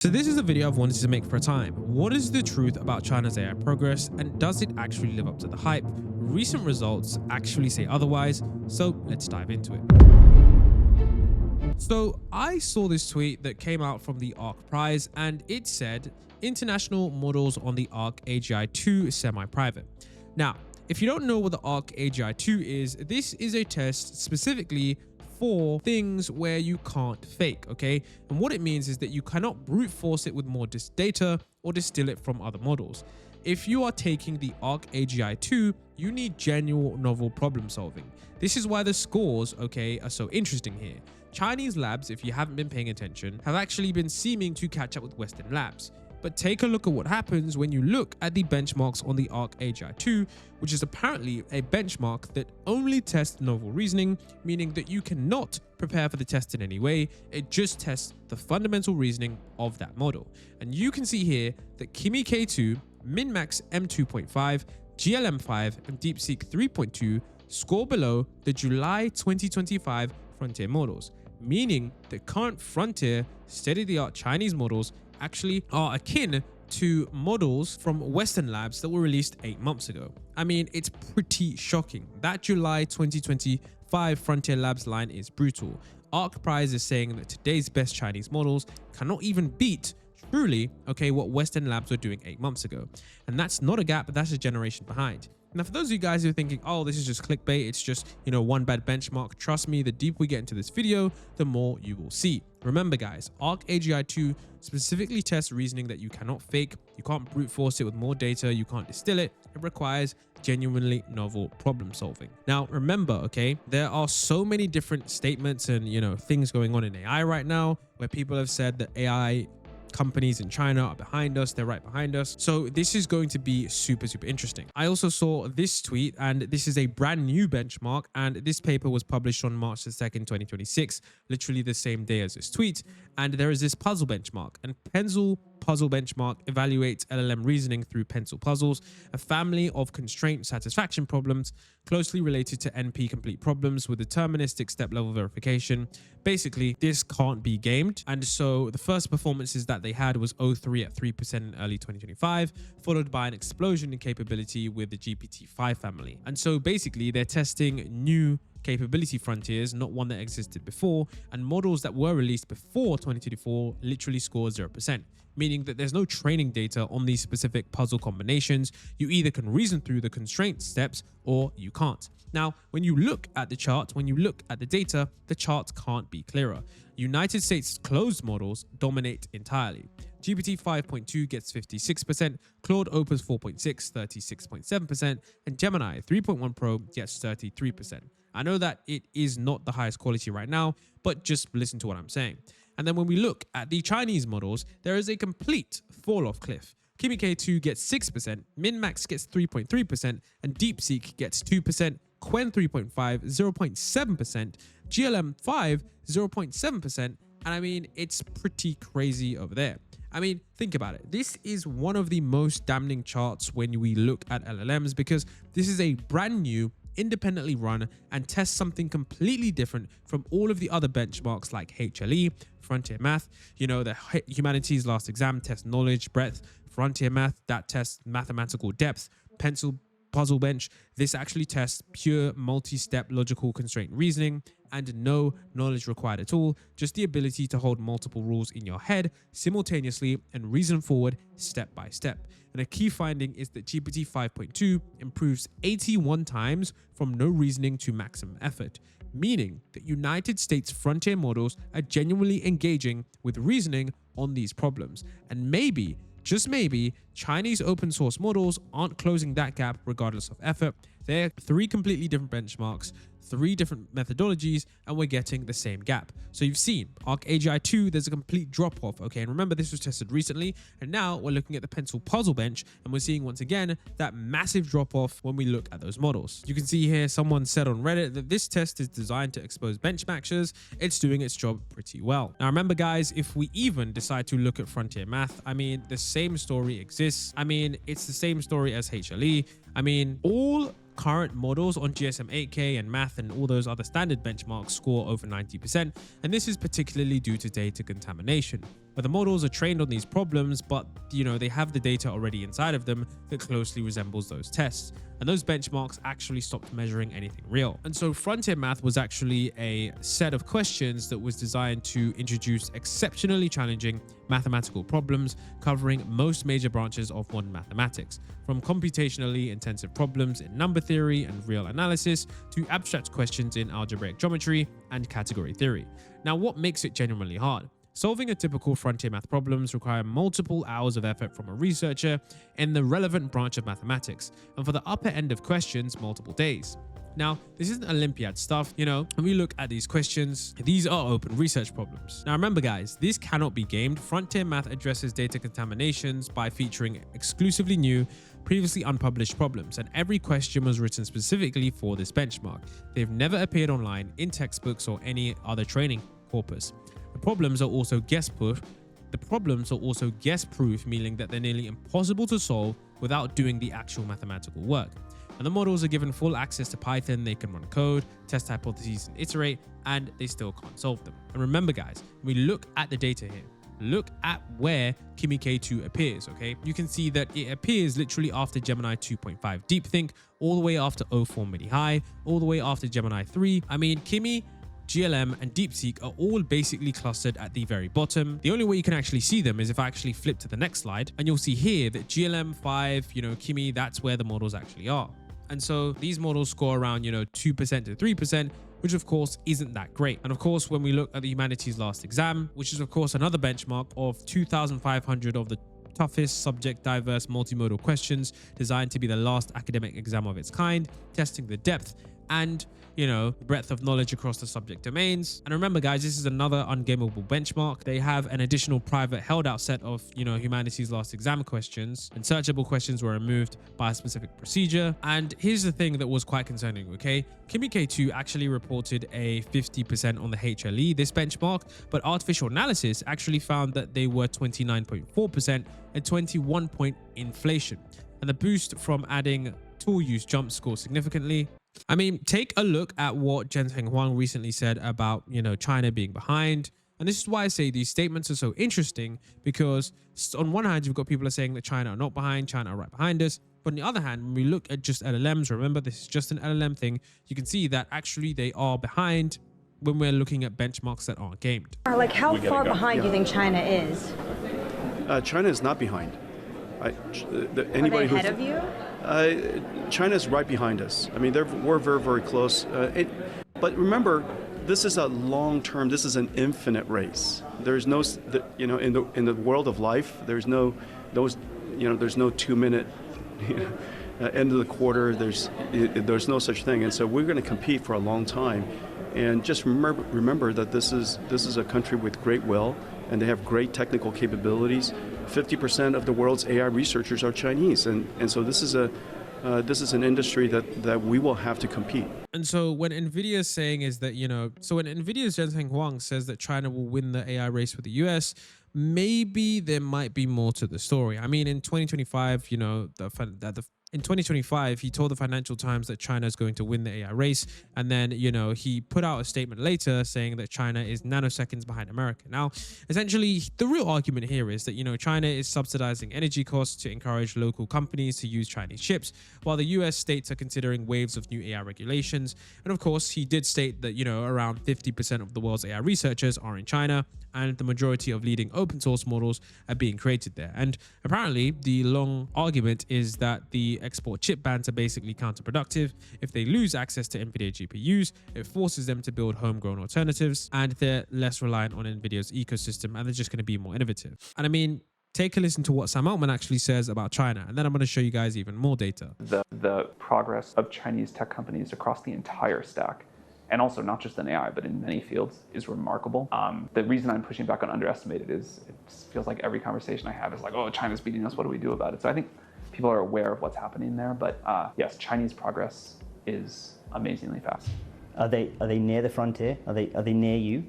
So this is a video I've wanted to make for a time. What is the truth about China's AI progress, and does it actually live up to the hype? Recent results actually say otherwise, so let's dive into it. So I saw this tweet that came out from the ARC Prize, and it said international models on the ARC AGI-2 semi-private. Now, if you don't know what the ARC AGI-2 is, this is a test specifically for things where you can't fake, okay? And what it means is that you cannot brute force it with more data or distill it from other models. If you are taking the ARC AGI-2, you need genuine novel problem solving. This is why the scores, okay, are so interesting here. Chinese labs, if you haven't been paying attention, have actually been seeming to catch up with Western labs. But take a look at what happens when you look at the benchmarks on the ARC AGI-2, which is apparently a benchmark that only tests novel reasoning, meaning that you cannot prepare for the test in any way. It just tests the fundamental reasoning of that model. And you can see here that Kimi K2, MinMax M2.5, GLM5, and DeepSeek 3.2 score below the July 2025 frontier models, meaning that current frontier state-of-the-art Chinese models actually are akin to models from Western labs that were released 8 months ago. I mean, it's pretty shocking. That July 2025 Frontier Labs line is brutal. ARC Prize is saying that today's best Chinese models cannot even beat truly, okay, what Western labs were doing 8 months ago. And that's not a gap, but that's a generation behind. Now, for those of you guys who are thinking, oh, this is just clickbait, it's just, one bad benchmark, trust me, the deeper we get into this video, the more you will see. Remember, guys, ARC AGI-2 specifically tests reasoning that you cannot fake, you can't brute force it with more data, you can't distill it. It requires genuinely novel problem solving. Now, remember, okay, there are so many different statements and, things going on in AI right now where people have said that AI companies in China are behind us, they're right behind us. So this is going to be super interesting. I also saw this tweet, and this is a brand new benchmark, and this paper was published on March the 2nd, 2026, literally the same day as this tweet. And there is this puzzle benchmark, and Pencil Puzzle Benchmark evaluates LLM reasoning through pencil puzzles, a family of constraint satisfaction problems closely related to NP complete problems with deterministic step-level verification. Basically, this can't be gamed. And so the first performances that they had was O3 at 3% in early 2025, followed by an explosion in capability with the GPT-5 family. And so basically, they're testing new capability frontiers, not one that existed before, and models that were released before 2024 literally score 0%, meaning that there's no training data on these specific puzzle combinations. You either can reason through the constraint steps or you can't. Now, when you look at the chart, when you look at the data, the charts can't be clearer. United States closed models dominate entirely. GPT 5.2 gets 56%, Claude Opus 4.6, 36.7%, and Gemini 3.1 Pro gets 33%. I know that it is not the highest quality right now, but just listen to what I'm saying. And then when we look at the Chinese models, there is a complete fall off cliff. Kimi K2 gets 6%, MinMax gets 3.3%, and DeepSeek gets 2%, Qwen 3.5, 0.7%, GLM5, 0.7%, and I mean, it's pretty crazy over there. I mean, think about it. This is one of the most damning charts when we look at LLMs, because this is a brand new, independently run and test something completely different from all of the other benchmarks like HLE, Frontier Math, the humanities last exam test knowledge, breadth, Frontier Math, that tests mathematical depth, Pencil Puzzle Bench. This actually tests pure multi-step logical constraint reasoning and no knowledge required at all, just the ability to hold multiple rules in your head simultaneously and reason forward step by step. And a key finding is that GPT 5.2 improves 81 times from no reasoning to maximum effort, meaning that United States frontier models are genuinely engaging with reasoning on these problems. And maybe, just maybe, Chinese open source models aren't closing that gap regardless of effort. They're 3 completely different benchmarks, 3 different methodologies, and we're getting the same gap. So you've seen ARC AGI-2, there's a complete drop off. Okay, and remember this was tested recently, and now we're looking at the Pencil Puzzle Bench, and we're seeing once again that massive drop off when we look at those models. You can see here someone said on Reddit that this test is designed to expose benchmatchers. It's doing its job pretty well. Now remember, guys, if we even decide to look at Frontier Math, I mean, the same story exists. I mean, it's the same story as HLE. I mean, all current models on GSM-8K and Math and all those other standard benchmarks score over 90%, and this is particularly due to data contamination. where the models are trained on these problems, but they have the data already inside of them that closely resembles those tests. And those benchmarks actually stopped measuring anything real. And so frontier math was actually a set of questions that was designed to introduce exceptionally challenging mathematical problems covering most major branches of modern mathematics, from computationally intensive problems in number theory and real analysis to abstract questions in algebraic geometry and category theory. Now, what makes it genuinely hard? Solving a typical frontier math problems require multiple hours of effort from a researcher in the relevant branch of mathematics, and for the upper end of questions, multiple days. Now, this isn't Olympiad stuff, when we look at these questions, these are open research problems. Now remember guys, this cannot be gamed. Frontier math addresses data contaminations by featuring exclusively new, previously unpublished problems, and every question was written specifically for this benchmark. They've never appeared online in textbooks or any other training corpus. The problems are also guess-proof, meaning that they're nearly impossible to solve without doing the actual mathematical work. And the models are given full access to Python. They can run code, test hypotheses, and iterate, and they still can't solve them. And remember guys, when we look at the data here, look at where Kimi K2 appears, okay? You can see that it appears literally after Gemini 2.5 DeepThink, all the way after O4 Midi High, all the way after Gemini 3. I mean, Kimi, GLM, and DeepSeek are all basically clustered at the very bottom. The only way you can actually see them is if I actually flip to the next slide, and you'll see here that GLM 5, Kimi, that's where the models actually are. And so these models score around, 2% to 3%, which of course isn't that great. And of course, when we look at the humanities last exam, which is of course another benchmark of 2,500 of the toughest subject diverse multimodal questions designed to be the last academic exam of its kind, testing the depth and breadth of knowledge across the subject domains. And remember guys, this is another ungameable benchmark. They have an additional private held out set of humanities last exam questions, and searchable questions were removed by a specific procedure. And here's the thing that was quite concerning, okay? Kimi K2 actually reported a 50% on the HLE, this benchmark, but artificial analysis actually found that they were 29.4% and 21 point inflation. And the boost from adding tool use jumped score significantly. I mean, take a look at what Zhenzhen Huang recently said about, China being behind. And this is why I say these statements are so interesting, because on one hand, you've got people are saying that China are not behind, China are right behind us. But on the other hand, when we look at just LLMs, remember, this is just an LLM thing, you can see that actually they are behind when we're looking at benchmarks that aren't gamed. Like, how far behind do you think China is? China is not behind. Anybody ahead of you? China's right behind us. I mean, we're very, very close. But remember, this is a long-term. This is an infinite race. There's no, in the world of life, there's no 2-minute end of the quarter. There's no such thing. And so we're going to compete for a long time. And just remember that this is a country with great will, and they have great technical capabilities. 50% of the world's AI researchers are Chinese, and so this is an industry that we will have to compete. And so when NVIDIA is saying is that, when NVIDIA's Zhenzhen Huang says that China will win the AI race with the US, maybe there might be more to the story. I mean, in 2025, in 2025, he told the Financial Times that China is going to win the AI race. And then, he put out a statement later saying that China is nanoseconds behind America. Now, essentially, the real argument here is that, China is subsidizing energy costs to encourage local companies to use Chinese chips, while the US states are considering waves of new AI regulations. And of course, he did state that, around 50% of the world's AI researchers are in China, and the majority of leading open source models are being created there. And apparently, the long argument is that the export chip bans are basically counterproductive. If they lose access to NVIDIA GPUs, it forces them to build homegrown alternatives, and they're less reliant on NVIDIA's ecosystem, and they're just going to be more innovative. And I mean, take a listen to what Sam Altman actually says about China, and then I'm going to show you guys even more data. The progress of Chinese tech companies across the entire stack, and also not just in AI, but in many fields, is remarkable. The reason I'm pushing back on underestimated is it feels like every conversation I have is like, oh, China's beating us, what do we do about it? So I think people are aware of what's happening there, but yes, Chinese progress is amazingly fast. Are they near the frontier? Are they near you?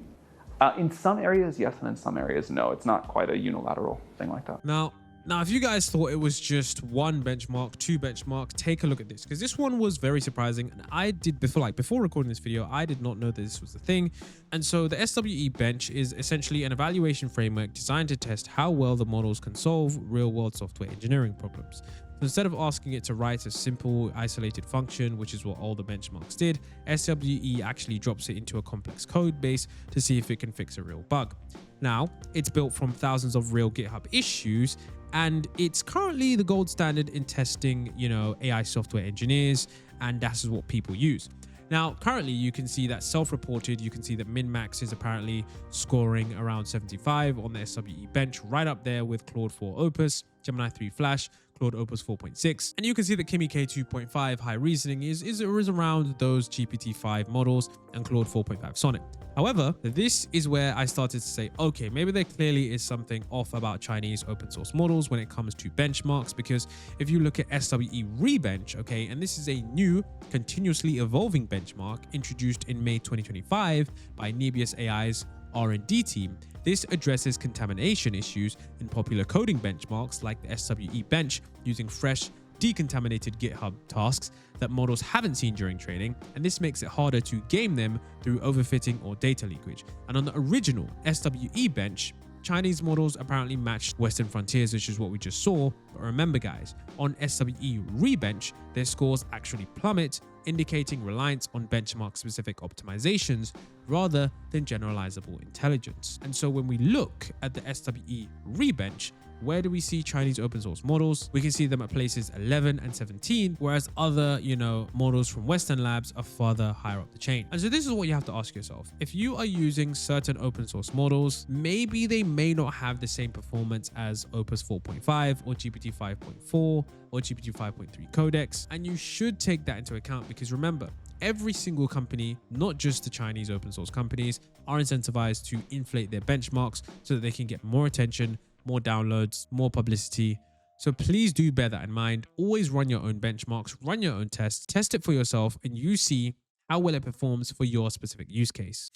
In some areas, yes, and in some areas, no. It's not quite a unilateral thing like that. Now, Now, if you guys thought it was just one benchmark, two benchmark, take a look at this, because this one was very surprising. And I did before recording this video, I did not know that this was the thing. And so the SWE bench is essentially an evaluation framework designed to test how well the models can solve real world software engineering problems. So instead of asking it to write a simple isolated function, which is what all the benchmarks did, SWE actually drops it into a complex code base to see if it can fix a real bug. Now, it's built from thousands of real GitHub issues, and it's currently the gold standard in testing, AI software engineers, and that's what people use. Now, currently, you can see that self-reported, you can see that MinMax is apparently scoring around 75 on the SWE bench, right up there with Claude 4 Opus, Gemini 3 Flash, Claude Opus 4.6. And you can see that Kimi K 2.5 high reasoning is around those GPT-5 models and Claude 4.5 Sonnet. However, this is where I started to say, okay, maybe there clearly is something off about Chinese open source models when it comes to benchmarks, because if you look at SWE Rebench, okay, and this is a new continuously evolving benchmark introduced in May 2025 by Nebius AI's R&D team. This addresses contamination issues in popular coding benchmarks like the SWE bench, using fresh, decontaminated GitHub tasks that models haven't seen during training, and this makes it harder to game them through overfitting or data leakage. And on the original SWE bench, Chinese models apparently matched Western frontiers, which is what we just saw. But remember guys, on SWE Rebench, their scores actually plummet, indicating reliance on benchmark specific optimizations rather than generalizable intelligence. And so when we look at the SWE Rebench, where do we see Chinese open source models? We can see them at places 11 and 17, whereas other, models from Western labs are further higher up the chain. And so this is what you have to ask yourself. If you are using certain open source models, maybe they may not have the same performance as Opus 4.5 or GPT 5.4 or GPT 5.3 codecs. And you should take that into account, because remember, every single company, not just the Chinese open source companies, are incentivized to inflate their benchmarks so that they can get more attention, more downloads, more publicity. So please do bear that in mind. Always run your own benchmarks, run your own tests, test it for yourself, and you see how well it performs for your specific use case.